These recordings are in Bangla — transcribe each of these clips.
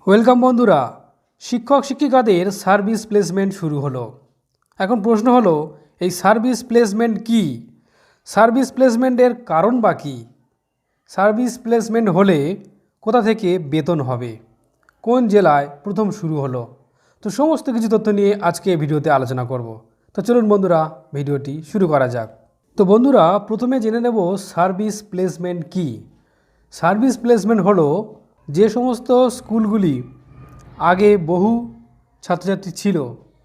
ওয়েলকাম বন্ধুরা, শিক্ষক শিক্ষিকাদের সার্ভিস প্লেসমেন্ট শুরু হলো। এখন প্রশ্ন হলো, এই সার্ভিস প্লেসমেন্ট কি? সার্ভিস প্লেসমেন্টের কারণ বা কী? সার্ভিস প্লেসমেন্ট হলে কোথা থেকে বেতন হবে? কোন জেলায় প্রথম শুরু হলো? তো সমস্ত কিছু তথ্য নিয়ে আজকে ভিডিওতে আলোচনা করব। তো চলুন বন্ধুরা, ভিডিওটি শুরু করা যাক। তো বন্ধুরা, প্রথমে জেনে নেব সার্ভিস প্লেসমেন্ট কি। সার্ভিস প্লেসমেন্ট হলো যে সমস্ত স্কুলগুলি আগে বহু ছাত্রছাত্রী ছিল,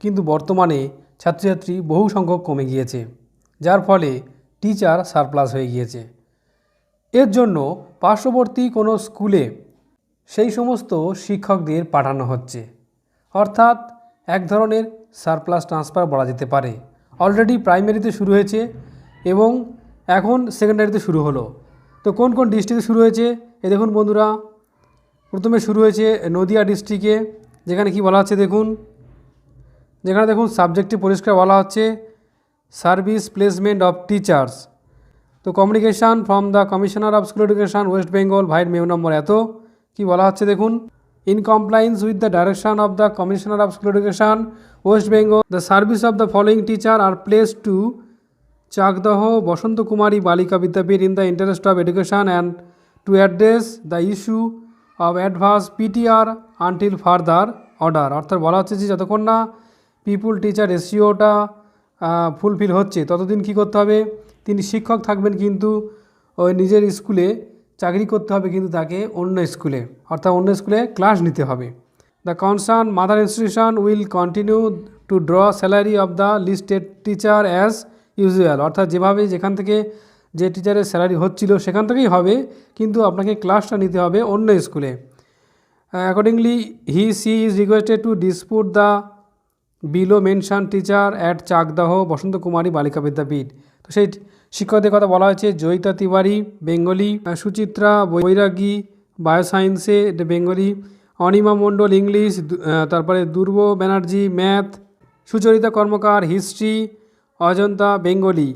কিন্তু বর্তমানে ছাত্রছাত্রী বহু সংখ্যক কমে গিয়েছে, যার ফলে টিচার সারপ্লাস হয়ে গিয়েছে। এর জন্য পার্শ্ববর্তী কোনো স্কুলে সেই সমস্ত শিক্ষকদের পাঠানো হচ্ছে, অর্থাৎ এক ধরনের সারপ্লাস ট্রান্সফার বলা যেতে পারে। অলরেডি প্রাইমারিতে শুরু হয়েছে এবং এখন সেকেন্ডারিতে শুরু হলো। তো কোন কোন ডিস্ট্রিক্টে শুরু হয়েছে এ দেখুন বন্ধুরা। প্রথমে শুরু হয়েছে নদিয়া ডিস্ট্রিক্টে, যেখানে কি বলা হচ্ছে দেখুন, যেখানে দেখুন সাবজেক্টে পরিষ্কার বলা হচ্ছে সার্ভিস প্লেসমেন্ট অফ টিচার্স। তো communication from the commissioner of school education West Bengal vide memo number এত। কি বলা হচ্ছে দেখুন, in compliance with the direction of the commissioner of school education West Bengal the service of the following teacher are placed to Chakdaha Basanta Kumari Balika Vidyapith in the interest of education and to address the issue of advance PTR until further order. অর্থাৎ বলা হচ্ছে যে যতক্ষণ না পিপুল টিচার রেশিওটা ফুলফিল হচ্ছে ততদিন কী করতে হবে, তিনি শিক্ষক থাকবেন, কিন্তু ওই নিজের স্কুলে চাকরি করতে হবে, কিন্তু তাকে অন্য স্কুলে, অর্থাৎ অন্য স্কুলে ক্লাস নিতে হবে। The concern mother institution will continue to draw salary of the listed teacher as usual. অর্থাৎ যেভাবে যেখান থেকে যে টিচারের স্যালারি হচ্ছিল সেখান থেকেই হবে, কিন্তু আপনাকে ক্লাসটা নিতে হবে অন্য স্কুলে। Accordingly she is requested to depute the below mention teacher at Chakdaha Basanta Kumari Balika Vidyapith. তো সেই শিক্ষকদের কথা বলা হয়েছে জয়িতা তিওয়ারি বেঙ্গলি, সুচিত্রা বৈরাগী বায়োসায়েন্সে বেঙ্গলি, অনিমা মণ্ডল ইংলিশ, তারপরে দুর্ব ব্যানার্জি ম্যাথ, সুচরিতা কর্মকার হিস্ট্রি, অজন্তা বেঙ্গলি।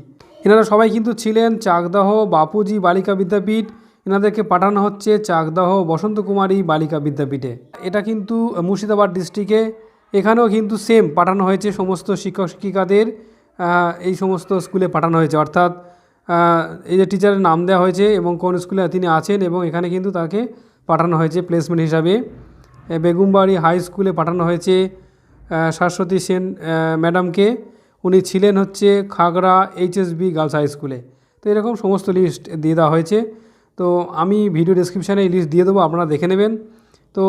এনারা সবাই কিন্তু ছিলেন চাকদাহ বাপুজি বালিকা বিদ্যাপীঠ। এনাদেরকে পাঠানো হচ্ছে চাকদাহ বসন্ত কুমারী বালিকা বিদ্যাপীঠে। এটা কিন্তু মুর্শিদাবাদ ডিস্ট্রিক্টে। এখানেও কিন্তু সেম পাঠানো হয়েছে সমস্ত শিক্ষক শিক্ষিকাদের, এই সমস্ত স্কুলে পাঠানো হয়েছে। অর্থাৎ এই যে টিচারের নাম দেওয়া হয়েছে এবং কোন স্কুলে তিনি আছেন, এবং এখানে কিন্তু তাকে পাঠানো হয়েছে প্লেসমেন্ট হিসাবে। বেগুমবাড়ি হাই স্কুলে পাঠানো হয়েছে শাশ্বতী সেন ম্যাডামকে। উনি ছিলেন হচ্ছে খাগড়া এইচএসবি গার্লস হাই স্কুলে। তো এরকম সমস্ত লিস্ট দিয়ে দেওয়া হয়েছে। তো আমি ভিডিও ডেসক্রিপশানে এই লিস্ট দিয়ে দেবো, আপনারা দেখে নেবেন। তো